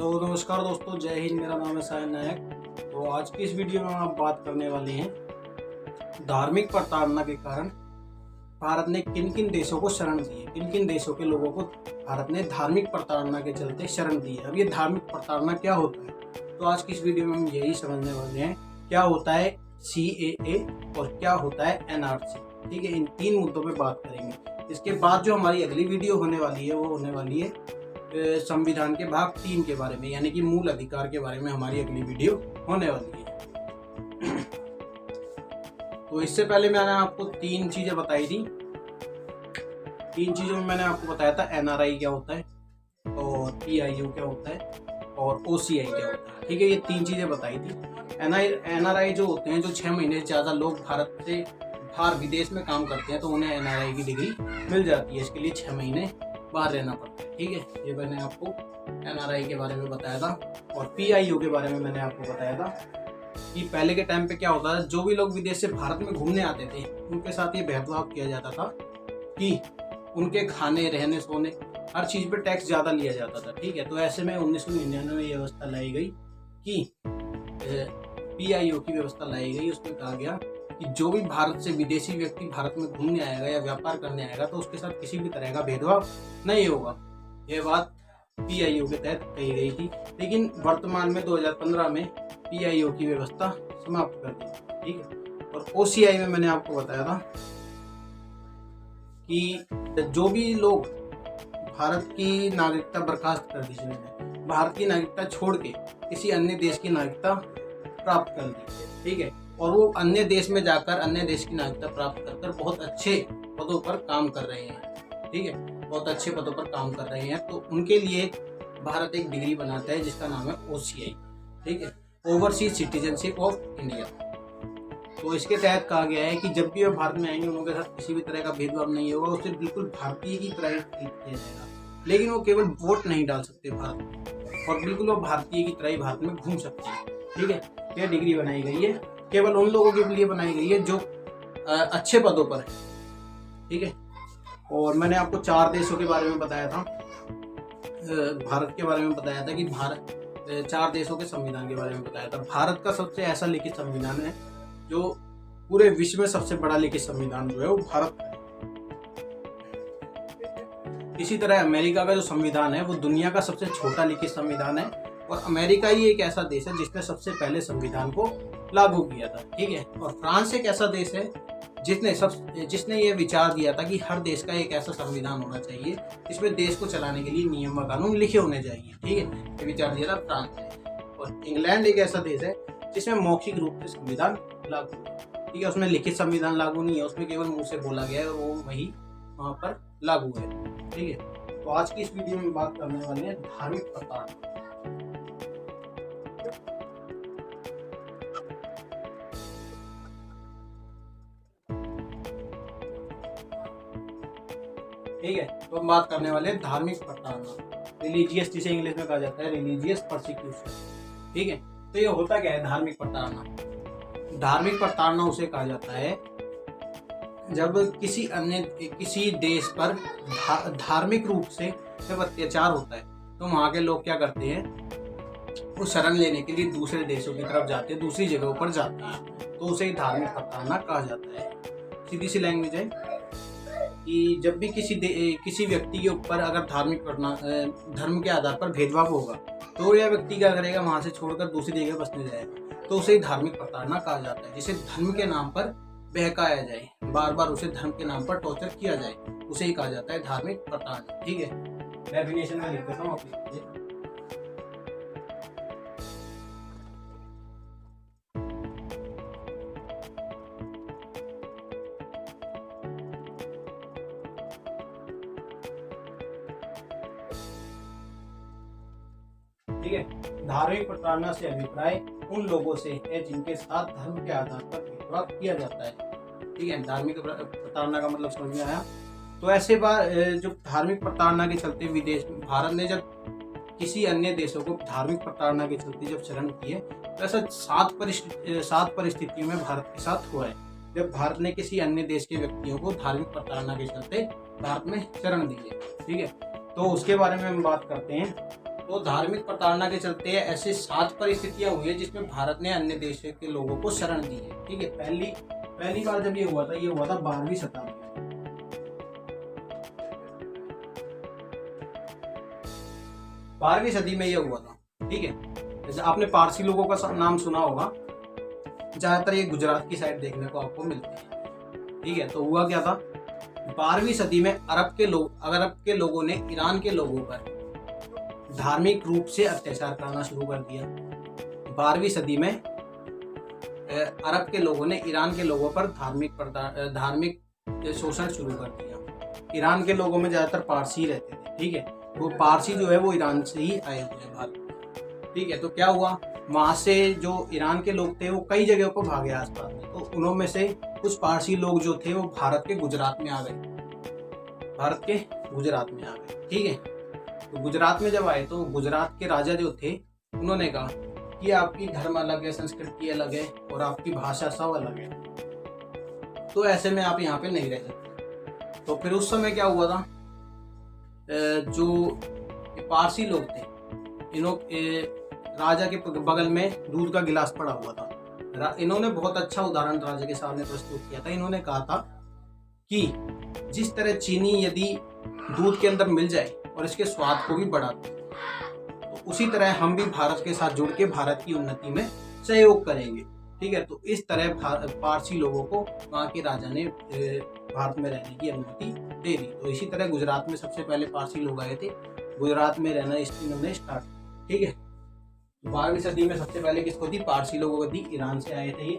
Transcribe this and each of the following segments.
तो नमस्कार दोस्तों, जय हिंद। मेरा नाम है सायन नायक। तो आज की इस वीडियो में हम बात करने वाले हैं धार्मिक प्रताड़ना के कारण भारत ने किन किन देशों को शरण दी है, किन किन देशों के लोगों को भारत ने धार्मिक प्रताड़ना के चलते शरण दी है। अब ये धार्मिक प्रताड़ना क्या होता है, तो आज की इस वीडियो में हम यही समझने वाले हैं क्या होता है CAA और क्या होता है NRC। ठीक है, इन तीन मुद्दों पे बात करेंगे। इसके बाद जो हमारी अगली वीडियो होने वाली है वो होने वाली है संविधान के भाग 3 के बारे में, यानी कि मूल अधिकार के बारे में हमारी अगली वीडियो होने वाली है। तो इससे पहले मैंने आपको तीन चीजें बताई थी। तीन चीजों में मैंने आपको बताया था NRI क्या होता है और PIO क्या होता है और OCI क्या होता है। ठीक है, ये तीन चीजें बताई थी। NRI जो होते हैं, जो 6 महीने से ज्यादा लोग भारत से बाहर विदेश में काम करते हैं तो उन्हें NRI की डिग्री मिल जाती है। इसके लिए 6 महीने बाहर रहना पड़ता है। ठीक है, ये मैंने आपको NRI के बारे में बताया था। और PIO के बारे में मैंने आपको बताया था कि पहले के टाइम पे क्या होता था, जो भी लोग विदेश से भारत में घूमने आते थे उनके साथ ये भेदभाव किया जाता था कि उनके खाने, रहने, सोने, हर चीज पे टैक्स ज्यादा लिया जाता था। ठीक है, तो ऐसे में 1999 में ये व्यवस्था लाई गई कि PIO की व्यवस्था लाई गई। उसमें कहा गया कि जो भी भारत से विदेशी व्यक्ति भारत में घूमने आएगा या व्यापार करने आएगा तो उसके साथ किसी भी तरह का भेदभाव नहीं होगा। यह बात PIO के तहत कही गई थी, लेकिन वर्तमान में 2015 में PIO की व्यवस्था समाप्त कर दी। ठीक है, और OCI में मैंने आपको बताया था कि जो भी लोग भारत की नागरिकता बर्खास्त कर दी, जिन्होंने भारत की नागरिकता छोड़ के किसी अन्य देश की नागरिकता प्राप्त कर दी, ठीक है, और वो अन्य देश में जाकर अन्य देश की नागरिकता प्राप्त कर बहुत अच्छे पदों पर काम कर रहे हैं। ठीक है, बहुत अच्छे पदों पर काम कर रहे हैं, तो उनके लिए भारत एक डिग्री बनाता है जिसका नाम है OCI। ठीक है, ओवरसीज सिटीजनशिप ऑफ इंडिया। तो इसके तहत कहा गया है कि जब भी वो भारत में आएंगे उनके साथ किसी भी तरह का भेदभाव नहीं होगा, उसे बिल्कुल भारतीय की तरह ट्रीट किया जाएगा। लेकिन वो केवल वोट नहीं डाल सकते भारत में, और बिल्कुल वो भारतीय की तरह ही भारत में घूम सकते हैं। ठीक है, यह डिग्री बनाई गई है, केवल उन लोगों के लिए बनाई गई है जो अच्छे पदों पर है। ठीक है, और मैंने आपको 4 देशों के बारे में बताया था, भारत के बारे में बताया था कि भारत 4 देशों के संविधान के बारे में बताया था। भारत का सबसे ऐसा लिखित संविधान है जो पूरे विश्व में सबसे बड़ा लिखित संविधान जो है वो भारत का है। इसी तरह अमेरिका का जो संविधान है वो दुनिया का सबसे छोटा लिखित संविधान है, और अमेरिका ही एक ऐसा देश है जिसने सबसे पहले संविधान को लागू किया था। ठीक है, और फ्रांस एक ऐसा देश है जिसने ये विचार दिया था कि हर देश का एक ऐसा संविधान होना चाहिए जिसमें देश को चलाने के लिए नियम व कानून लिखे होने चाहिए। ठीक है, ये विचार दिया था फ्रांस ने। और इंग्लैंड एक ऐसा देश है जिसमें मौखिक रूप से संविधान लागू है। ठीक है, उसमें लिखित संविधान लागू नहीं है, उसमें केवल मुंह से बोला गया है और वो वही वहां पर लागू है। ठीक है, तो आज की इस वीडियो में बात करने वाले हैं धार्मिक प्रताड़ना। ठीक है, तो हम बात करने वाले हैं धार्मिक प्रताड़ना, रिलीजियस, जिसे इंग्लिश में कहा जाता है रिलीजियस परसिक्यूशन। ठीक है, तो ये होता क्या है धार्मिक प्रताड़ना? धार्मिक प्रताड़ना उसे कहा जाता है जब किसी देश पर धार्मिक रूप से जब अत्याचार होता है तो वहां के लोग क्या करते हैं, वो शरण लेने के लिए दूसरे देशों की तरफ जाते हैं, दूसरी जगहों पर जाते हैं, तो उसे धार्मिक प्रताड़ना कहा जाता है। सीधी सी लैंग्वेज है कि जब भी किसी व्यक्ति के ऊपर अगर धर्म के आधार पर भेदभाव होगा तो यह व्यक्ति क्या करेगा, वहां से छोड़कर दूसरी जगह बसने जाएगा, तो उसे धार्मिक प्रताड़ना कहा जाता है। जिसे धर्म के नाम पर बहकाया जाए, बार बार उसे धर्म के नाम पर टॉर्चर किया जाए, उसे ही कहा जाता है धार्मिक प्रताड़ना। ठीक है, डेफिनेशन में लिख देता हूँ आप लिखिए। ठीक है, धार्मिक प्रताड़ना से अभिप्राय उन लोगों से है जिनके साथ धर्म के आधार पर भेदभाव किया जाता है। ठीक है, धार्मिक प्रताड़ना का मतलब समझ में आया। तो ऐसे बार जो धार्मिक प्रताड़ना के चलते भारत ने जब किसी अन्य देशों को धार्मिक प्रताड़ना के चलते जब शरण की है, तो ऐसा 7 परिस्थितियों में भारत के साथ हुआ है जब भारत ने किसी अन्य देश के व्यक्तियों को धार्मिक प्रताड़ना के चलते भारत में शरण दी है। ठीक है, तो उसके बारे में हम बात करते हैं। तो धार्मिक प्रताड़ना के चलते ऐसे 7 परिस्थितियां हुई है जिसमें भारत ने अन्य देश के लोगों को शरण दी है। ठीक है, पहली बार जब ये हुआ था 12वीं शताब्दी में। 12वीं सदी में ये हुआ था। ठीक है, जैसे आपने पारसी लोगों का नाम सुना होगा, ज्यादातर ये गुजरात की साइड देखने को आपको मिलते हैं। ठीक है, तो हुआ क्या था, 12वीं सदी में अरब के लोगों ने ईरान के लोगों पर धार्मिक रूप से अत्याचार करना शुरू कर दिया। 12वीं सदी में अरब के लोगों ने ईरान के लोगों पर धार्मिक शोषण शुरू कर दिया। ईरान के लोगों में ज्यादातर पारसी रहते थे। ठीक है, वो पारसी जो है वो ईरान से ही आए हुए हैं भारत। ठीक है, तो क्या हुआ, वहां से जो ईरान के लोग थे वो कई जगहों पर भागे आसपास में, तो उनमें से कुछ पारसी लोग जो थे वो भारत के गुजरात में आ गए। ठीक है, तो गुजरात में जब आए तो गुजरात के राजा जो थे उन्होंने कहा कि आपकी धर्म अलग है, संस्कृति अलग है और आपकी भाषा सब अलग है, तो ऐसे में आप यहाँ पे नहीं रह सकते। तो फिर उस समय क्या हुआ था, जो पारसी लोग थे राजा के बगल में दूध का गिलास पड़ा हुआ था। इन्होंने बहुत अच्छा उदाहरण राजा के सामने प्रस्तुत किया था। इन्होंने कहा था कि जिस तरह चीनी यदि दूध के अंदर मिल जाए और इसके स्वाद को भी बढ़ाती है, तो उसी तरह हम भी भारत के साथ जुड़ के भारत की उन्नति में सहयोग करेंगे। ठीक है, तो इस तरह पारसी लोगों को वहाँ के राजा ने भारत में रहने की अनुमति दे दी। तो इसी तरह गुजरात में सबसे पहले पारसी लोग आए थे, गुजरात में रहना इन्होंने स्टार्ट। ठीक है, 12वीं सदी में सबसे पहले किसको दी, पारसी लोगों को दी। ईरान से आए थे ये।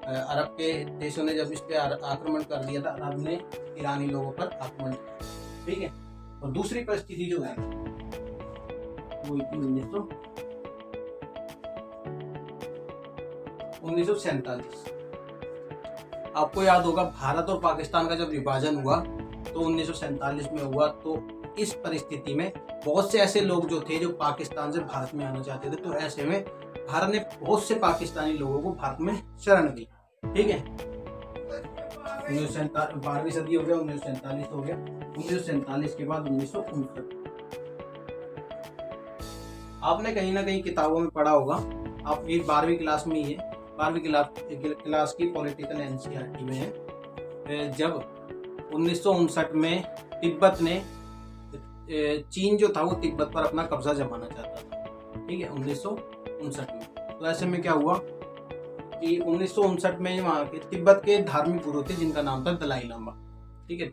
अरब के देशों ने जब इस पे आक्रमण कर दिया था, अरब ने ईरानी लोगों पर आक्रमण किया। ठीक है, और दूसरी परिस्थिति जो है वो 1947। आपको याद होगा भारत और पाकिस्तान का जब विभाजन हुआ तो 1947 में हुआ। तो इस परिस्थिति में बहुत से ऐसे लोग जो थे जो पाकिस्तान से भारत में आना चाहते थे, तो ऐसे में भारत ने बहुत से पाकिस्तानी लोगों को भारत में शरण दी। ठीक है, 12वीं सदी हो गया, 1947 हो गया। 1947 के बाद 1959। आपने कहीं ना कहीं किताबों में पढ़ा होगा, आप ये 12वीं क्लास में ही है, 12वीं क्लास की पॉलिटिकल एनसीईआरटी में है। जब 1959 में तिब्बत ने चीन जो था वो तिब्बत पर अपना कब्जा जमाना चाहता था। ठीक है, 1959 में। तो ऐसे में क्या हुआ कि 1959 में वहाँ के तिब्बत के धार्मिक गुरु थे जिनका नाम था दलाई लामा। ठीक है,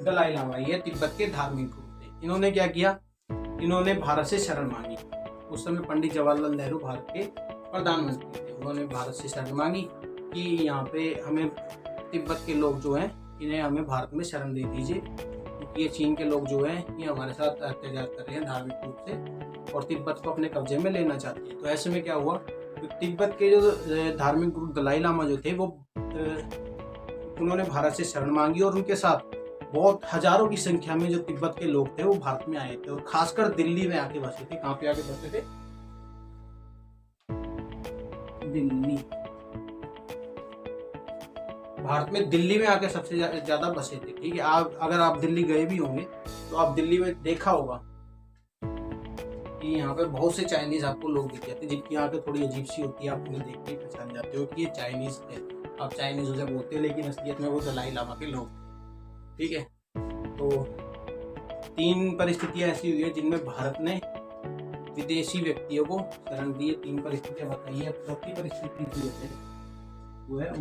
दलाई लामा ये तिब्बत के धार्मिक गुरु थे। इन्होंने क्या किया, इन्होंने भारत से शरण मांगी। उस समय पंडित जवाहरलाल नेहरू भारत के प्रधानमंत्री थे। उन्होंने भारत से शरण मांगी कि यहाँ पे हमें तिब्बत के लोग जो हैं इन्हें हमें भारत में शरण दे दीजिए, क्योंकि ये चीन के लोग जो हैं ये हमारे साथ अत्याचार कर रहे हैं धार्मिक रूप से और तिब्बत को अपने कब्जे में लेना चाहते हैं। तो ऐसे में क्या हुआ, तो तिब्बत के जो धार्मिक गुरु दलाई लामा जो थे वो उन्होंने भारत से शरण मांगी और उनके साथ बहुत हजारों की संख्या में जो तिब्बत के लोग थे वो भारत में आए थे और खासकर दिल्ली में आके बसे थे। कहाँ पे आके बसे थे, दिल्ली। भारत में दिल्ली में आके सबसे ज्यादा बसे थे। ठीक है, अगर आप दिल्ली गए भी होंगे तो आप दिल्ली में देखा होगा कि यहाँ पे बहुत से चाइनीज आपको लोग दिख जाते हैं, जिनकी यहाँ पे थोड़ी अजीब सी होती है, आप उन्हें देख के पहचान जाते हो कि ये चाइनीज है। आप चाइनीज उसे बोलते हो लेकिन असलियत में वो दलाई लामा के लोग। ठीक है, तो 3 परिस्थितियां ऐसी हुई है जिनमें भारत ने विदेशी व्यक्तियों को शरण दी है। 3 परिस्थितियां बताइए। अब चौथी परिस्थिति जो है वो है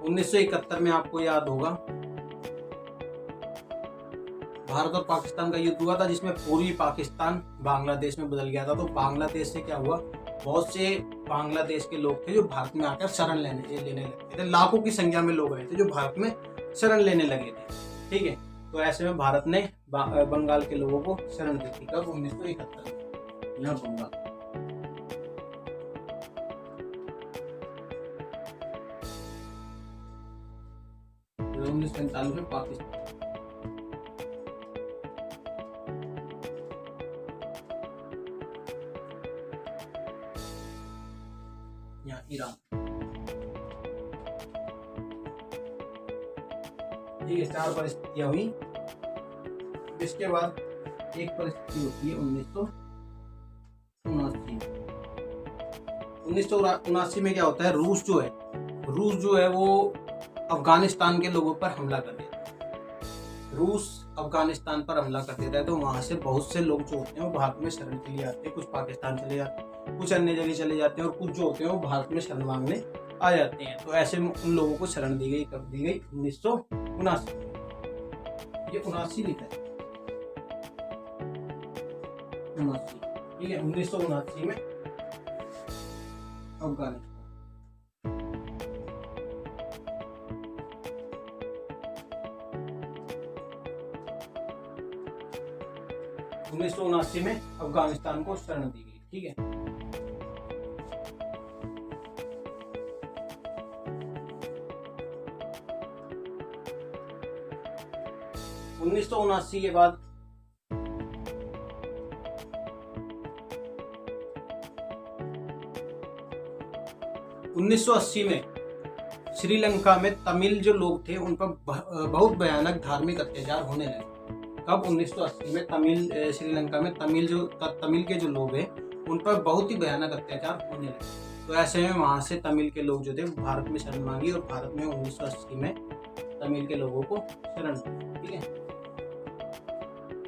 1971 में आपको याद होगा भारत और पाकिस्तान का युद्ध हुआ था, जिसमें पूर्वी पाकिस्तान बांग्लादेश में बदल गया था। तो बांग्लादेश से क्या हुआ, बहुत से बांग्लादेश के लोग थे जो भारत में आकर शरण लेने लगे थे। लाखों की संख्या में लोग आए थे जो भारत में शरण लेने लगे थे। ठीक है, तो ऐसे में भारत ने बंगाल के लोगों को शरण दी थी। कब, 1971 में। यहाँ बंगाल 1947 में पाकिस्तान। यहाँ ईरान। ठीक है, 4 परिस्थितियां हुई। इसके बाद एक परिस्थिति होती है 1979 में क्या होता है, रूस जो है वो अफगानिस्तान के लोगों पर हमला कर देता है। रूस अफगानिस्तान पर हमला कर देता है, तो वहां से बहुत से लोग जो होते हैं वो भारत में शरण के लिए आते हैं। कुछ पाकिस्तान चले जाते हैं, कुछ अन्य जगह चले जाते हैं, और कुछ जो होते हैं वो भारत में शरण मांगने आ जाते हैं। तो ऐसे में उन लोगों को शरण दी गई, कब दी गई, 1979। ये 79 लिखा है, 79, ठीक है, 1979 में अफगानिस्तान। 1979 में अफगानिस्तान को शरण दी गई, ठीक है। उन्नीस सौ उनासी के बाद 1980 में श्रीलंका में तमिल जो लोग थे उन पर बहुत भयानक धार्मिक अत्याचार होने लगे। कब, 1980 में श्रीलंका में तमिल के जो लोग हैं उन पर बहुत ही भयानक अत्याचार होने लगे। तो ऐसे में वहां से तमिल के लोग जो थे भारत में शरण मांगी, और भारत में 1980 में तमिल के लोगों को शरण दी, ठीक है,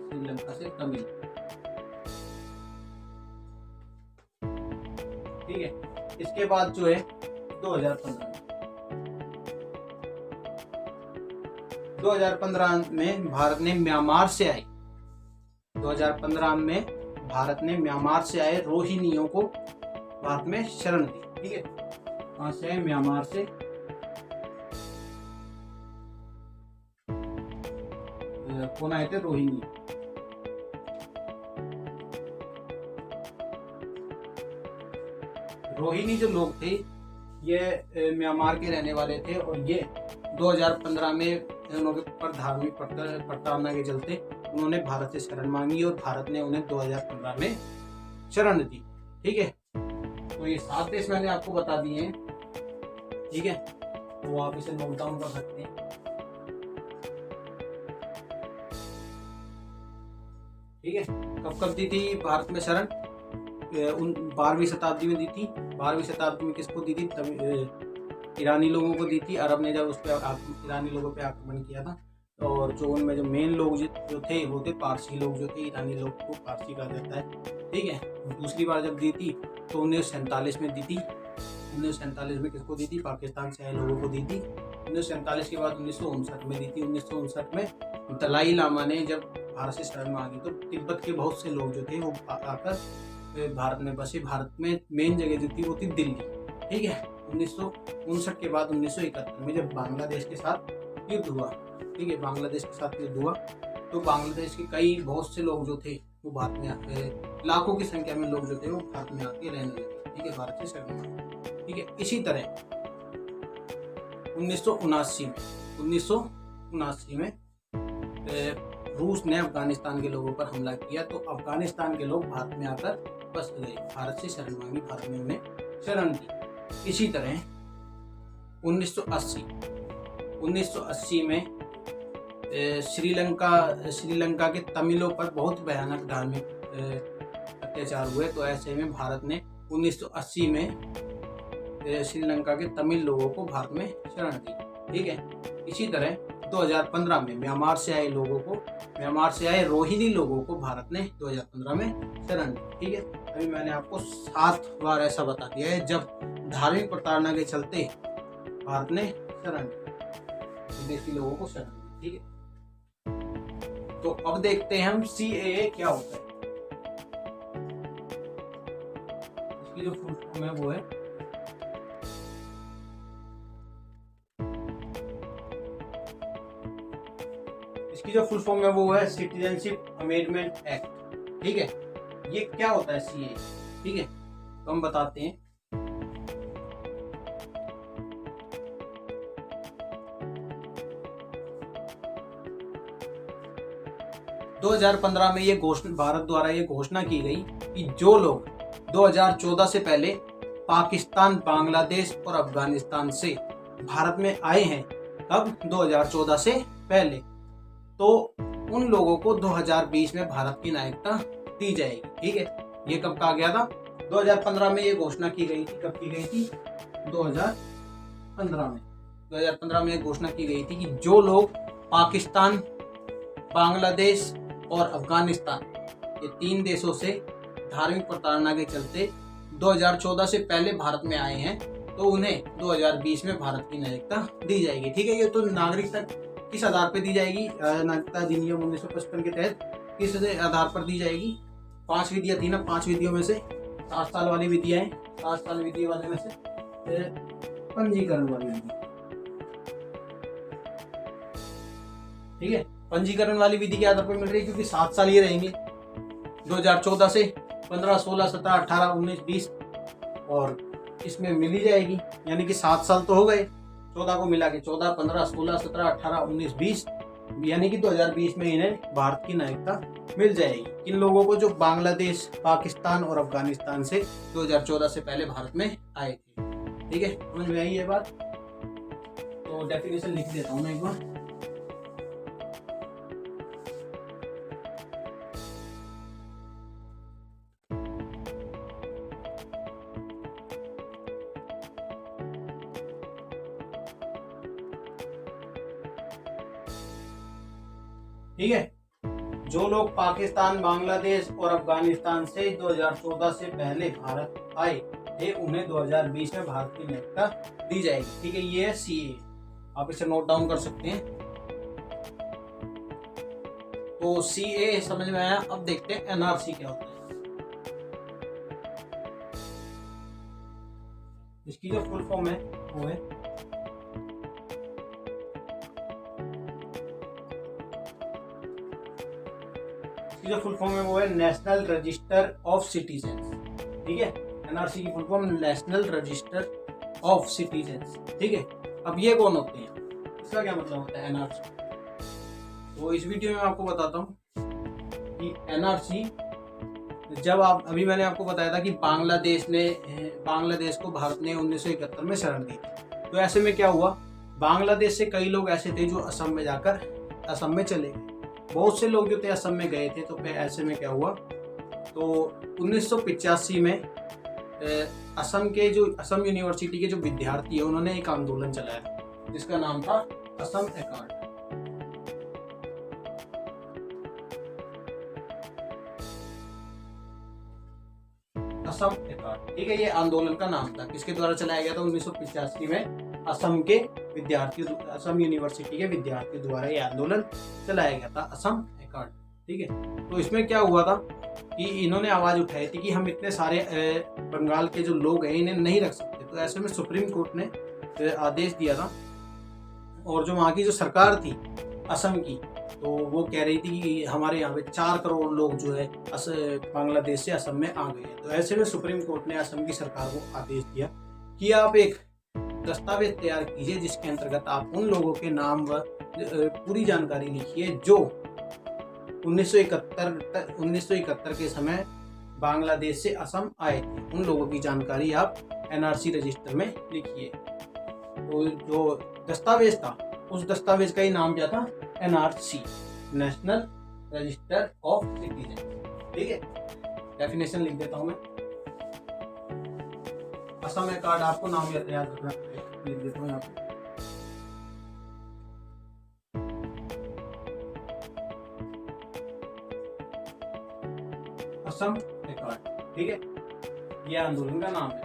श्रीलंका से तमिल, ठीक है। इसके बाद जो है 2015 में भारत ने म्यांमार से आए 2015 में भारत ने म्यांमार से आए रोहिंग्याओं को भारत में शरण दी, ठीक है। वहां से म्यांमार से कौन आए थे, रोहिंग्या। रोहिंग्या जो लोग थे ये म्यांमार के रहने वाले थे, और ये 2015 में उनके पर धार्मिक प्रताड़ना के चलते उन्होंने भारत से शरण मांगी, और भारत ने उन्हें 2015 में शरण दी, ठीक है। तो ये 7 देश मैंने आपको बता दिए हैं, ठीक है, तो आप इसे नोट डाउन कर सकते हैं, ठीक है। कब दी थी भारत में शरण, 12वीं शताब्दी में दी थी। 12वीं शताब्दी में किसको दी थी, ईरानी लोगों को दी थी। अरब ने जब उस पर ईरानी लोगों पे आक्रमण किया था, और जो उनमें जो मेन लोग जो थे वो थे पारसी लोग जो थे, ईरानी लोग को पारसी कहा जाता है, ठीक है। दूसरी बार जब दी थी तो 1947 में दी थी। 1947 में किसको दी थी, पाकिस्तान से आए लोगों को दी थी। 1947 के बाद 1959 में दी थी। 1959 में दलाई लामा ने जब भारत से शरण मांगी तो तिब्बत के बहुत से लोग जो थे वो आकर भारत में बसे। भारत में मेन जगह जो थी वो थी दिल्ली, ठीक है। 1959 के बाद 1971 में जब बांग्लादेश के साथ युद्ध हुआ, ठीक है, बांग्लादेश के साथ युद्ध हुआ, तो बांग्लादेश के बहुत से लोग जो थे वो भारत में आके, लाखों की संख्या में लोग जो थे वो भारत में आके रहने लगे, ठीक है, भारत से शरण मांगी, ठीक है। इसी तरह 1979 में रूस ने अफगानिस्तान के लोगों पर हमला किया, तो अफगानिस्तान के लोग भारत में आकर बस गए, भारत से शरण मांगी, भारत ने उन्हें शरण दी। इसी तरह 1980 में श्रीलंका के तमिलों पर बहुत भयानक धार्मिक अत्याचार हुए, तो ऐसे में भारत ने 1980 में श्रीलंका के तमिल लोगों को भारत में शरण दी, ठीक है। इसी तरह 2015 में म्यांमार से आए रोहिंग्या लोगों को भारत ने 2015 में शरण दी, ठीक है। अभी मैंने आपको 7 बार ऐसा बता दिया है जब धार्मिक प्रताड़ना के चलते भारत ने शरण दी, विदेशी लोगों को शरण दी, ठीक है। तो अब देखते हैं हम CAA क्या होता है। इसकी जो फुल फॉर्म है वो है सिटीजनशिप अमेंडमेंट एक्ट, ठीक है। ये क्या होता है CAA, ठीक है, तो हम बताते हैं। दो 2015 में भारत द्वारा ये घोषणा की गई कि जो लोग 2014 से पहले पाकिस्तान, बांग्लादेश और अफगानिस्तान से भारत में आए हैं, कब, 2014 से पहले, तो उन लोगों को 2020 में भारत की नागरिकता दी जाएगी। ठीक है, ये कब कहा गया था? 2015 में ये घोषणा की गई थी। कब की गई थी? 2015 में। 2015 में घोषणा की गई थी कि जो लोग पाकिस्तान, बांग्लादेश और अफगानिस्तान, ये 3 देशों से धार्मिक प्रताड़ना के चलते 2014 से पहले भारत में आए हैं, तो उन्हें 2020 में भारत की नागरिकता दी जाएगी। ठीक है, ये तो नागरिकता किस आधार पर दी जाएगी? नागरिकता अधिनियम 1955 के तहत किस आधार पर दी जाएगी? 5 विधियां थी ना, 5 विधियों में से 7 साल वाली विधियां हैं। 7 साल विधि वाले में से पंजीकरण वाली विधि। ठीक है, पंजीकरण वाली विधि के आधार पर मिल रही है, क्योंकि 7 साल ये रहेंगे 2014 से 15, 16, 17, 18, 19, 20, और इसमें मिली जाएगी, यानी कि 7 साल तो हो गए। 14 को मिला के 14, 15, 16, 17, 18, 19, 20, यानी कि 2020 में इन्हें भारत की नागरिकता मिल जाएगी। इन लोगों को जो बांग्लादेश, पाकिस्तान और अफगानिस्तान से 2014 से पहले भारत में आए थे। ठीक है, समझ में आई ये बात? तो डेफिनेशन लिख देता हूँ मैं एक बार। ठीक है, जो लोग पाकिस्तान, बांग्लादेश और अफगानिस्तान से 2014 से पहले भारत आए थे, उन्हें 2020 में भारत की नागरिकता दी जाएगी। ठीक है, ये है सीए, आप इसे नोट डाउन कर सकते हैं। तो सीए समझ में आया। अब देखते हैं एनआरसी क्या होता है। इसकी जो फुल फॉर्म है वो है जो फुल फॉर्म है वो है नेशनल रजिस्टर ऑफ सिटीजन्स। ठीक है, एनआरसी की full form national register of citizens. ठीक है, अब ये कौन होते हैं, इसका क्या मतलब होता है एनआरसी? तो इस वीडियो में आपको बताता हूँ कि एनआरसी, जब अभी मैंने आपको बताया था कि बांग्लादेश को भारत ने 1971 में शरण दी थी। तो ऐसे में क्या हुआ, बांग्लादेश से कई लोग ऐसे थे जो असम में जाकर असम में चले गए। बहुत से लोग जो थे असम में गए थे। तो ऐसे में क्या हुआ, तो 1985 में असम यूनिवर्सिटी के जो विद्यार्थी है उन्होंने एक आंदोलन चलाया जिसका नाम था असम एकॉर्ड। असम एकॉर्ड, ठीक है, ये आंदोलन का नाम था। किसके द्वारा चलाया गया था? 1985 में असम यूनिवर्सिटी के विद्यार्थियों द्वारा ये आंदोलन चलाया गया था, असम एकॉर्ड। ठीक है, तो इसमें क्या हुआ था कि इन्होंने आवाज उठाई थी कि हम इतने सारे बंगाल के जो लोग हैं इन्हें नहीं रख सकते। तो ऐसे में सुप्रीम कोर्ट ने आदेश दिया था, और जो वहाँ की जो सरकार थी असम की, तो वो कह रही थी कि हमारे यहाँ पे 4 करोड़ लोग जो है बांग्लादेश से असम में आ गए हैं। तो ऐसे में सुप्रीम कोर्ट ने असम की सरकार को आदेश दिया कि आप एक दस्तावेज तैयार कीजिए जिसके अंतर्गत आप उन लोगों के नाम व पूरी जानकारी लिखिए जो 1971 के समय बांग्लादेश से असम आए थे। उन लोगों की जानकारी आप एनआरसी रजिस्टर में लिखिए। तो जो दस्तावेज था उस दस्तावेज का ही नाम क्या था? NRC, national register of citizen. ठीक है, डेफिनेशन लिख देता हूं मैं। असम एकॉर्ड आपको नाम याद रखना है, लिख देता हूं यहाँ पे। असम एकॉर्ड, ठीक है, यह आंदोलन का नाम है।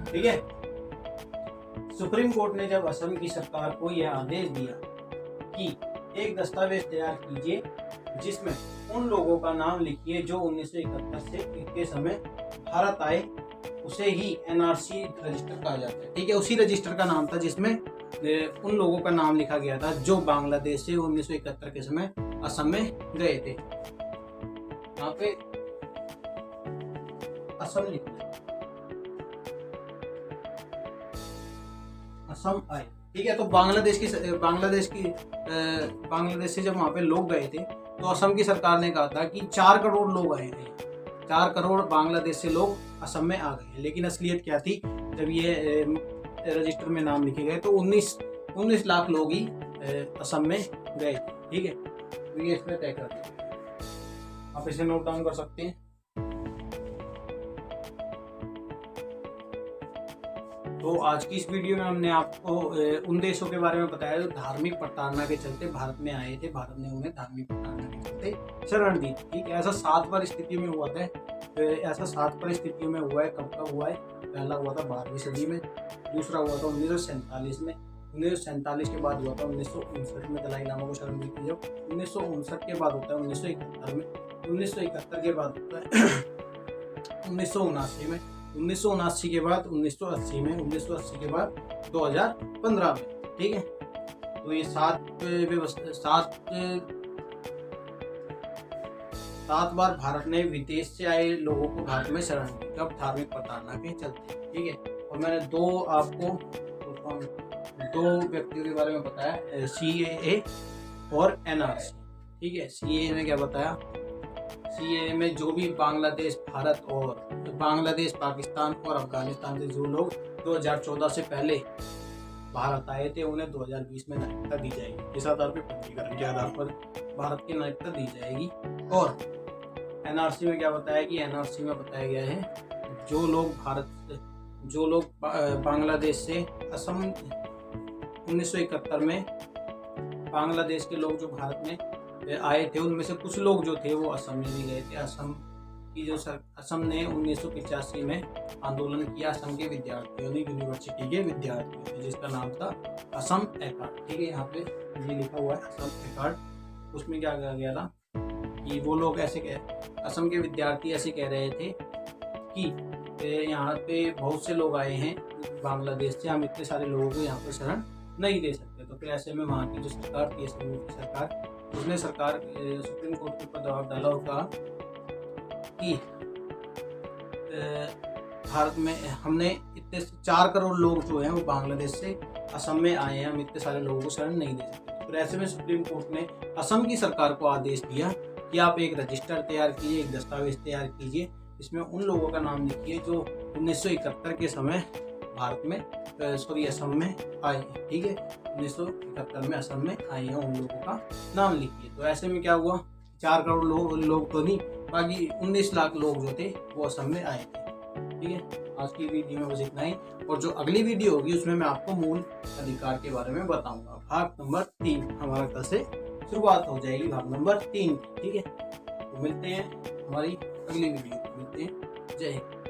ठीक है, सुप्रीम कोर्ट ने जब असम की सरकार को यह आदेश दिया कि एक दस्तावेज तैयार कीजिए जिसमें उन लोगों का नाम लिखिए जो 1971 से के समय भारत आए, उसे ही एनआरसी रजिस्टर कहा जाता है। ठीक है, उसी रजिस्टर का नाम था जिसमें उन लोगों का नाम लिखा गया था जो बांग्लादेश से 1971 के समय असम में गए थे। यहाँ पे असम लिखना, असम आए। ठीक है, तो बांग्लादेश से जब वहां पे लोग गए थे तो असम की सरकार ने कहा था कि 4 करोड़ लोग आए थे, 4 करोड़ बांग्लादेश से लोग असम में आ गए। लेकिन असलियत क्या थी, जब ये रजिस्टर में नाम लिखे गए तो 19 लाख लोग ही असम में गए। ठीक है, तो ये इसमें तय कर दिया, आप इसे नोट डाउन कर सकते हैं। तो आज की इस वीडियो में हमने आपको उन देशों के बारे में बताया जो धार्मिक प्रताड़ना के चलते भारत में आए थे, भारत ने उन्हें धार्मिक प्रताड़ना के चलते शरण दी। ठीक है, ऐसा 7 परिस्थितियों में हुआ था, ऐसा 7 परिस्थितियों में हुआ है। कब कब हुआ है? पहला हुआ था 12वीं सदी में, दूसरा हुआ था 1947 में, 1947 के बाद हुआ था 1959 में दलाई लामा को शरण दी थी जब, 1959 के बाद होता है 1971 में, 1971 के बाद होता है 1979 में, 1979 के बाद 1980 में, 1980 के बाद 2015 में। ठीक है, तो ये 7 बार भारत ने विदेश से आए लोगों को भारत में शरण दी, कब? धार्मिक प्रताड़ना के चलते। ठीक है, और मैंने दो व्यक्तियों के बारे में बताया, CAA और NRC। ठीक है, CAA में क्या बताया? CAA में जो भी बांग्लादेश, भारत और बांग्लादेश, पाकिस्तान और अफगानिस्तान से जो लोग 2014 से पहले भारत आए थे उन्हें 2020 में नागरिकता दी जाएगी। इस आधार पर पंजीकरण के आधार पर भारत की नागरिकता दी जाएगी। और NRC में क्या बताया कि NRC में बताया गया है जो लोग बांग्लादेश से असम 1971 में बांग्लादेश के लोग जो भारत में आए थे उनमें से कुछ लोग जो थे वो असम में भी गए थे। असम ने 1985 में आंदोलन किया, असम के विद्यार्थियों ने, यूनिवर्सिटी के विद्यार्थियों ने, जिसका नाम था असम एकॉर्ड। ठीक है, यहाँ पे ये लिखा हुआ है असम एकॉर्ड। उसमें क्या कहा गया था कि वो लोग असम के विद्यार्थी ऐसे कह रहे थे कि यहाँ पे बहुत से लोग आए हैं बांग्लादेश से, हम इतने सारे लोगों को यहाँ पर शरण नहीं दे सकते। तो फिर ऐसे में वहाँ की जो सरकार थी, उसने सुप्रीम कोर्ट के ऊपर दबाव डाला और कहा कि भारत में हमने इतने 4 करोड़ लोग जो हैं वो बांग्लादेश से असम में आए हैं, हम इतने सारे लोगों को शरण नहीं दे सकते। फिर ऐसे में सुप्रीम कोर्ट ने असम की सरकार को आदेश दिया कि आप एक रजिस्टर तैयार कीजिए, एक दस्तावेज तैयार कीजिए, इसमें उन लोगों का नाम लिखिए जो 1971 के समय असम में आए हैं। ठीक है, 1971 में असम में आए हैं, उन लोगों का नाम लिखिए। तो ऐसे में क्या हुआ, 4 करोड़ लोग तो नहीं, बाकी 19 लाख लोग जो थे वो असम में आए थे। ठीक है, आज की वीडियो में बस इतना ही, और जो अगली वीडियो होगी उसमें मैं आपको मूल अधिकार के बारे में बताऊंगा। भाग नंबर 3 हमारा कल से शुरुआत हो जाएगी, भाग नंबर 3। ठीक है, तो मिलते हैं हमारी अगली वीडियो, मिलते हैं। जय हिंद।